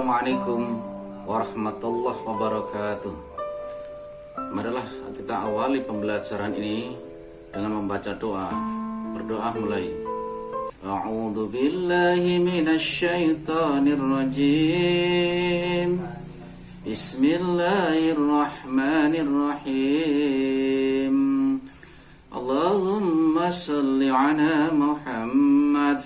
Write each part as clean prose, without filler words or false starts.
Assalamualaikum warahmatullahi wabarakatuh. Marilah kita awali pembelajaran ini dengan membaca doa. Berdoa mulai. A'udzu billahi minasy syaithanir rajim. Bismillahirrahmanirrahim. Allahumma shalli ala Muhammad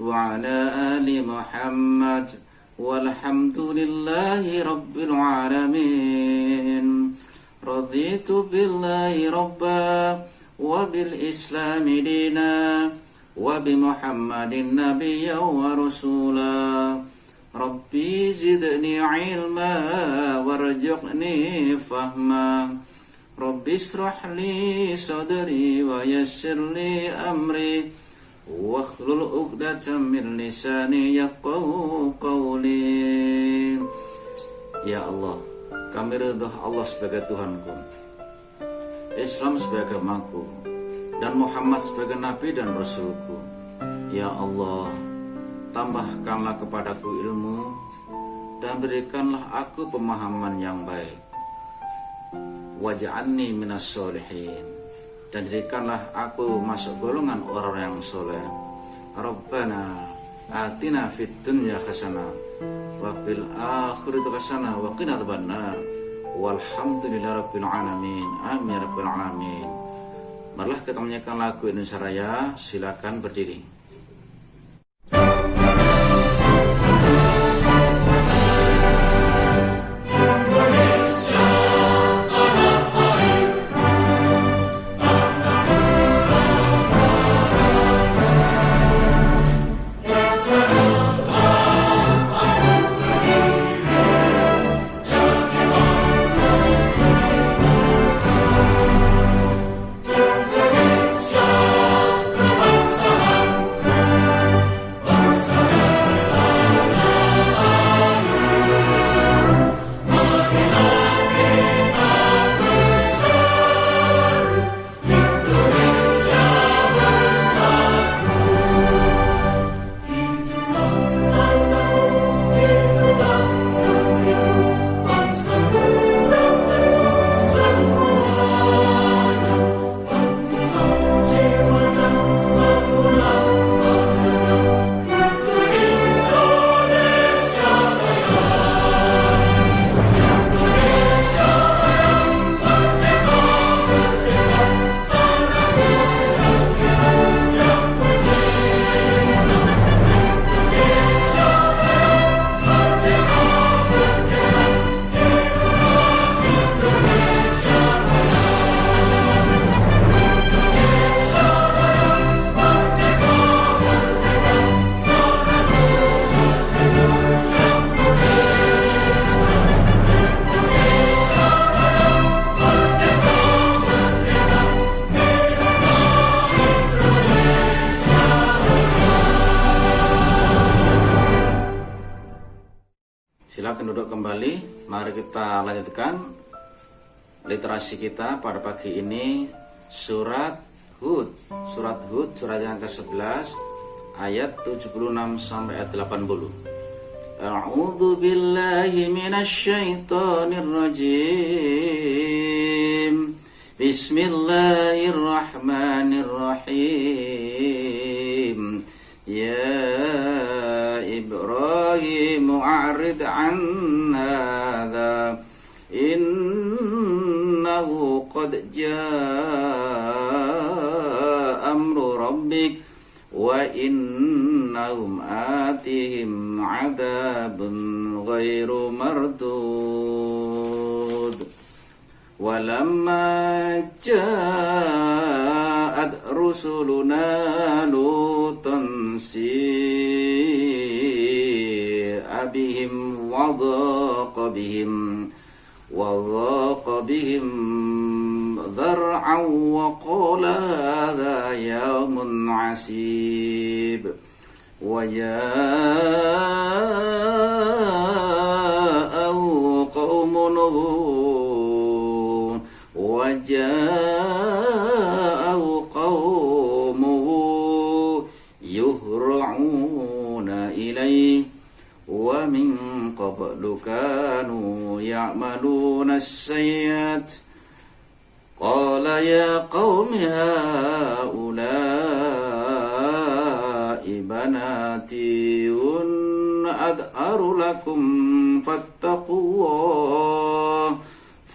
wa ala ali Muhammad walhamdulillahi rabbil alamin. Raditu billahi rabba wa bil islami dina wa bi Muhammadin nabiyya wa rasula. Rabbi zidni ilma warzuqni fahma. Rabbi israh li sadri wa yassir li amri wakhlul 'uqdatam min lisani yafqahu qawli. Ya Allah, kami ridha Allah sebagai Tuhanku, Islam sebagai agamaku, dan Muhammad sebagai Nabi dan Rasulku. Ya Allah, tambahkanlah kepadaku ilmu dan berikanlah aku pemahaman yang baik. Waj'alni minas sholihin, dan jadikanlah aku masuk golongan orang yang soleh. Rabbana atina fid dunya hasanah wa fil akhirati hasanah wa qina adzabannar. Walhamdulillahirabbil alamin. Amin ya rabbal alamin. Marilah kita menyanyikan lagu Indonesia Raya. Silakan berdiri. Silakan duduk kembali. Mari kita lanjutkan literasi kita pada pagi ini. Surat Hud. Surat Hud, surat yang ke-11 ayat 76 sampai ayat 80. A'udzu billahi minasy syaithanir rajim. Bismillahirrahmanirrahim. Ya Ibrahim a'rid an hadha innahu qad jaa amru rabbik wa innahum atihim adabun ghairu mardud. Walamma ja'at rusuluna lutan bihim wa dhaqa bihim dhar'an wa qala hadha yawmun 'asib wa ja'ahu qaumun wa ja'ahu qaumuhu yuhra'una ilayhi wa min qablu kanu ya'maluna as-sayyi'at qala ya qaumi haula'i banati ad'aru lakum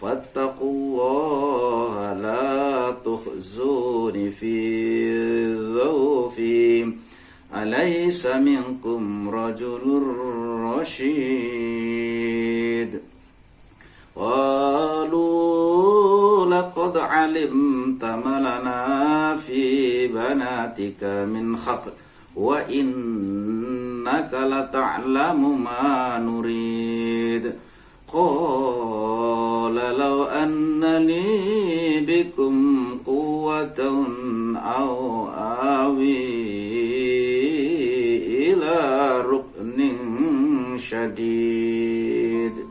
fattaqullaha la tukhzuni fi dhawfi alaysa minkum rajulur rasyid qalu laqad alimta ma lana fi banatika min haqq wa innaka la ta'lamu ma nurid qala law anna li bikum quwwatan aw awi ila ruknin syadid.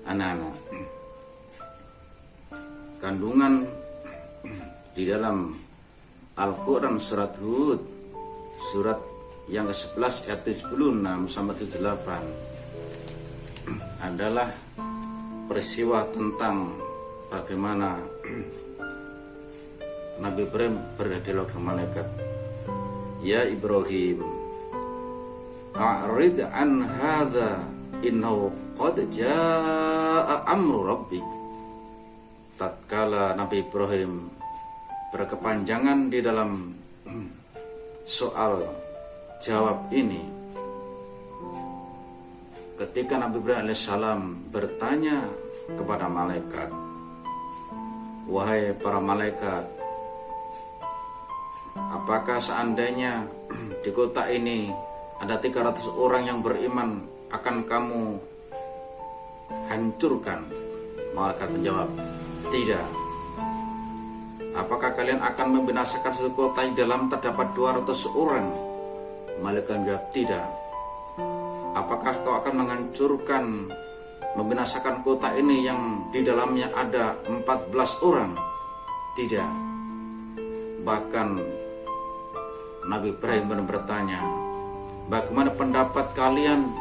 Anak-anak, kandungan di dalam Al-Quran surat Hud, surat yang ke-11 ayat 76 sampai 78 adalah peristiwa tentang bagaimana Nabi Ibrahim berdialog dengan malaikat. Ya Ibrahim, a'rid an hadza innahu qad jaa amru rabbik. Tatkala Nabi Ibrahim berkepanjangan di dalam soal jawab ini, ketika Nabi Ibrahim alaihissalam bertanya kepada malaikat, wahai para malaikat, apakah seandainya di kota ini ada 300 orang yang beriman, akan kamu hancurkan? Malaikat menjawab, tidak. Apakah kalian akan membinasakan satu kota yang dalam terdapat 200 orang? Malaikat menjawab, tidak. Apakah kau akan menghancurkan, membinasakan kota ini yang di dalamnya ada 14 orang? Tidak. Bahkan Nabi Ibrahim bertanya, bagaimana pendapat kalian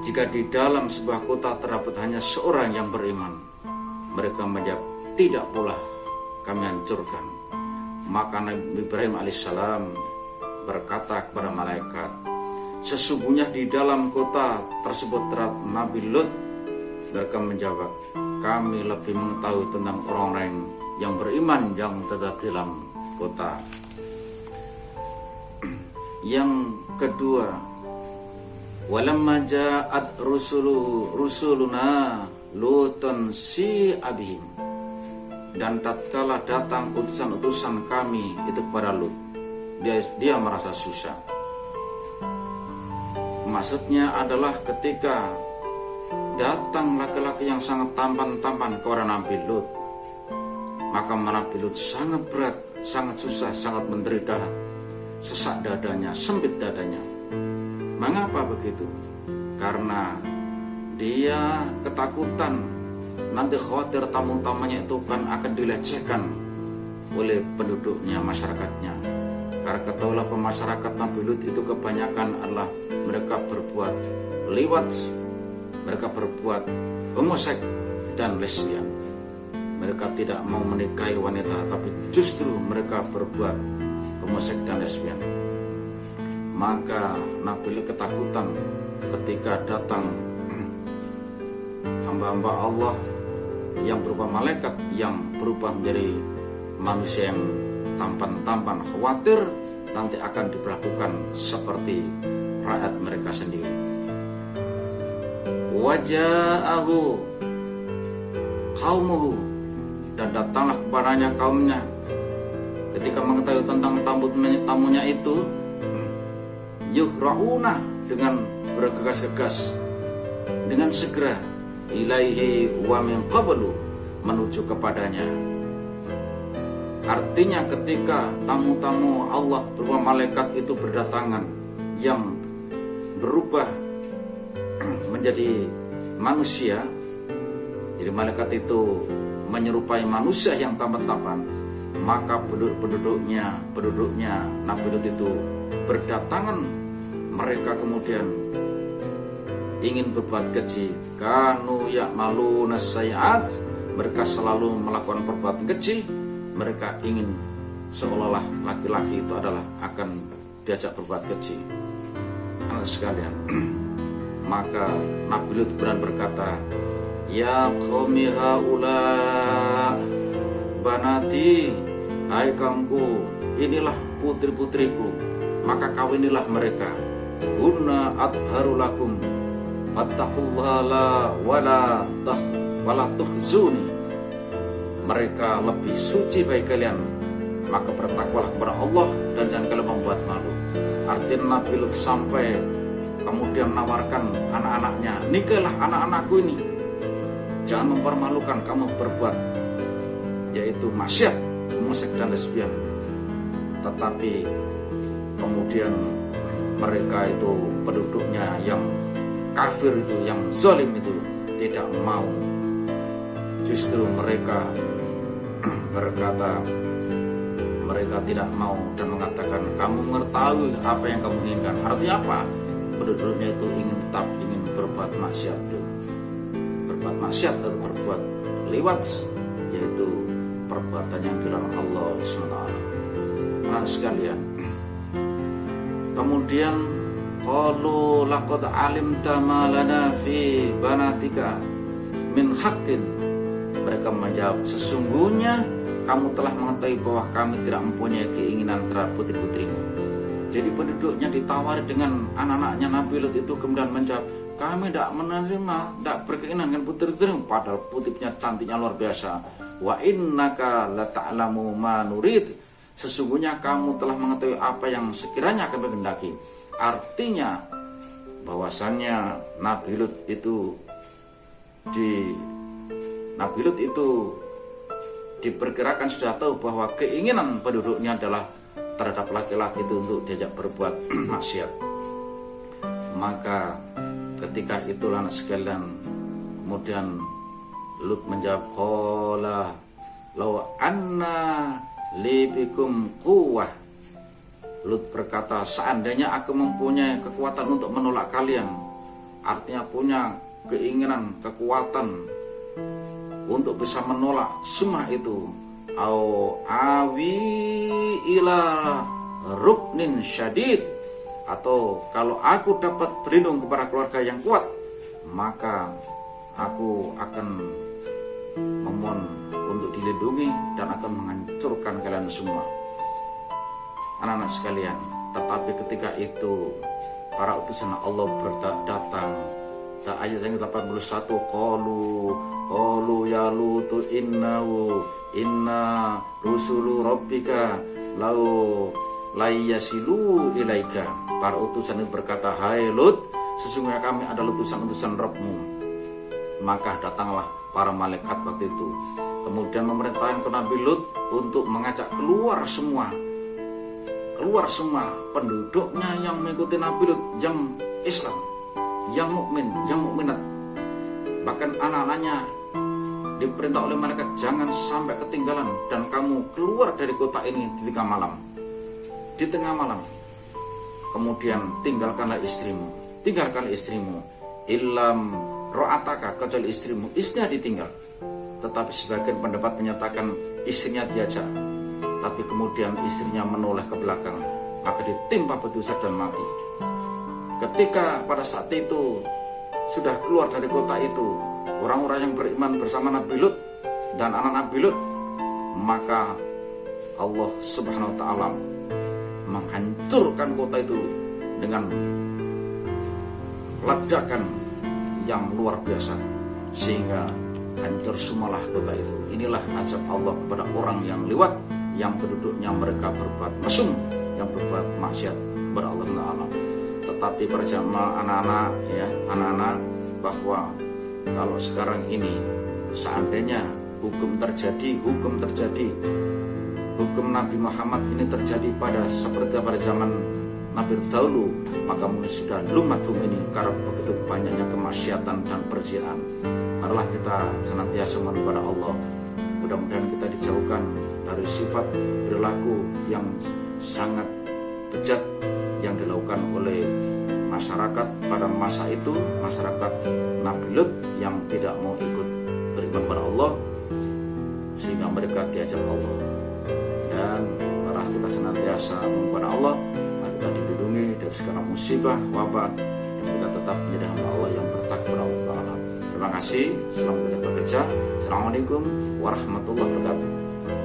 jika di dalam sebuah kota terdapat hanya seorang yang beriman? Mereka menjawab, tidak pula, kami hancurkan. Maka Nabi Ibrahim alaihissalam berkata kepada malaikat, sesungguhnya di dalam kota tersebut terdapat Nabi Lut. Mereka menjawab, kami lebih mengetahui tentang orang-orang yang beriman yang terdapat di dalam kota. Yang kedua, walamma ja'at rusuluna Lutan si abihim, dan tatkala datang utusan-utusan kami itu kepada Lut, dia merasa susah. Maksudnya adalah ketika datang laki-laki yang sangat tampan-tampan kepada Nabi Lut, maka Nabi Lut sangat berat, sangat susah, sangat menderita, sesak dadanya, sempit dadanya. Mengapa begitu? Karena dia ketakutan nanti khawatir tamu-tamunya itu kan akan dilecehkan oleh penduduknya, masyarakatnya. Karena ketahuilah pemasyarakat Nabi Lut itu kebanyakan adalah mereka berbuat liwat, mereka berbuat homoseks dan lesbian. Mereka tidak mau menikahi wanita, tapi justru mereka berbuat homoseks dan lesbian. Maka Nabi Lut ketakutan ketika datang hamba-hamba Allah yang berupa malaikat yang berubah menjadi manusia yang tampan-tampan, khawatir nanti akan diperlakukan seperti rakyat mereka sendiri. Waja'ahu qaumuhu, dan datanglah kepadanya kaumnya. Ketika mengetahui tentang tamunya itu, yuhra'una, dengan bergegas-gegas, dengan segera, ilaihi wa min qablu, menuju kepadanya. Artinya ketika tamu-tamu Allah berupa malaikat itu berdatangan yang berubah menjadi manusia, jadi malaikat itu menyerupai manusia yang tampan-tampan, maka penduduknya Nabi Lut itu berdatangan. Mereka kemudian ingin berbuat keji, kanu ya'maluna sayyi'at, mereka selalu melakukan perbuatan keji. Mereka ingin seolah-olah laki-laki itu adalah akan diajak berbuat keji. Anak sekalian, maka Nabi Lut kemudian berkata, ya qaumi haula banati, hai kaumku, inilah putri-putriku, maka kawinilah mereka. Hunna atharu lakum fattaqullaha wala tuhzuni, mereka lebih suci bagi kalian, maka bertakwalah kepada Allah dan jangan kalian membuat malu. Artinya Nabi Lut sampai kemudian menawarkan anak-anaknya, nikahlah anak-anakku ini, jangan mempermalukan kamu berbuat yaitu maksiat, homoseks dan lesbian. Tetapi kemudian mereka itu penduduknya yang kafir itu, yang zalim itu tidak mau. Justru mereka berkata, mereka tidak mau dan mengatakan, kamu mengetahui apa yang kamu inginkan. Artinya apa? Penduduknya itu ingin berbuat maksiat, berbuat maksiat atau berbuat liwat, yaitu perbuatan yang dilarang Allah SWT. Nah sekalian, kemudian qalu laqad alimta ma lana fi banatika min haqqin, mereka menjawab, sesungguhnya kamu telah mengetahui bahwa kami tidak mempunyai keinginan terhadap putri-putrimu. Jadi penduduknya ditawari dengan anak-anaknya Nabi Lut itu kemudian menjawab, kami tidak menerima, tidak berkeinginan dengan putri-putrimu, padahal putrinya cantiknya luar biasa. Wa innaka lata'lamu ma nurid, sesungguhnya kamu telah mengetahui apa yang sekiranya kami kehendaki. Artinya bahwasannya Nabi Lut itu diperkirakan sudah tahu bahwa keinginan penduduknya adalah terhadap laki-laki itu untuk diajak berbuat maksiat. Maka ketika itulah anak sekalian, kemudian Lut menjawab, qala law anna li bikum quwwah. Lut berkata, seandainya aku mempunyai kekuatan untuk menolak kalian, artinya punya keinginan, kekuatan untuk bisa menolak semua itu, au awi ila ruknin syadid, atau kalau aku dapat berlindung kepada keluarga yang kuat, maka aku akan memohon untuk dilindungi dan akan menghancurkan kalian semua. Anak-anak sekalian, tetapi ketika itu para utusan Allah datang. Ayat yang 81, qalu ya Lutu inna rusulu rabbika lau layasilu ilaika. Para utusan itu berkata, hai Lut, sesungguhnya kami adalah utusan-utusan Rabbmu. Maka datanglah para malaikat waktu itu, kemudian memerintahkan ke Nabi Lut untuk mengajak keluar semua penduduknya yang mengikuti Nabi Lut, yang Islam, yang mukmin, yang mukminat. Bahkan anak-anaknya diperintah oleh malaikat, jangan sampai ketinggalan dan kamu keluar dari kota ini di tengah malam. Kemudian tinggalkanlah istrimu, illam ro'ataka, kecuali istrinya ditinggal. Tetapi sebagian pendapat menyatakan istrinya diajak, tapi kemudian istrinya menoleh ke belakang, maka ditimpa batu dan mati. Ketika pada saat itu sudah keluar dari kota itu orang-orang yang beriman bersama Nabi Lut dan anak Nabi Lut, maka Allah Subhanahu wa ta'ala menghancurkan kota itu dengan ledakan yang luar biasa, sehingga hancur semualah kota itu. Inilah azab Allah kepada orang yang liwat, yang penduduknya mereka berbuat mesum, yang berbuat maksiat kepada Allah Ta'ala. Tetapi para jamaah anak-anak, bahwa kalau sekarang ini seandainya hukum Nabi Muhammad ini terjadi seperti pada zaman Nabi dahulu, maka mungkin sudah lumat bumi ini karena begitu banyaknya kemaksiatan dan perzinahan. Marilah kita senantiasa mohon kepada Allah, mudah-mudahan kita dijauhkan dari sifat perilaku yang sangat bejat yang dilakukan oleh masyarakat pada masa itu, masyarakat Nabi Lut yang tidak mau ikut beriman kepada Allah, sehingga mereka diajak Allah. Dan para kita senantiasa kepada Allah, kita dilindungi dari segala musibah, wabah, dan kita tetap menjadi hamba Allah yang bertakwa Allah. Terima kasih, selamat bekerja. Assalamualaikum warahmatullahi wabarakatuh.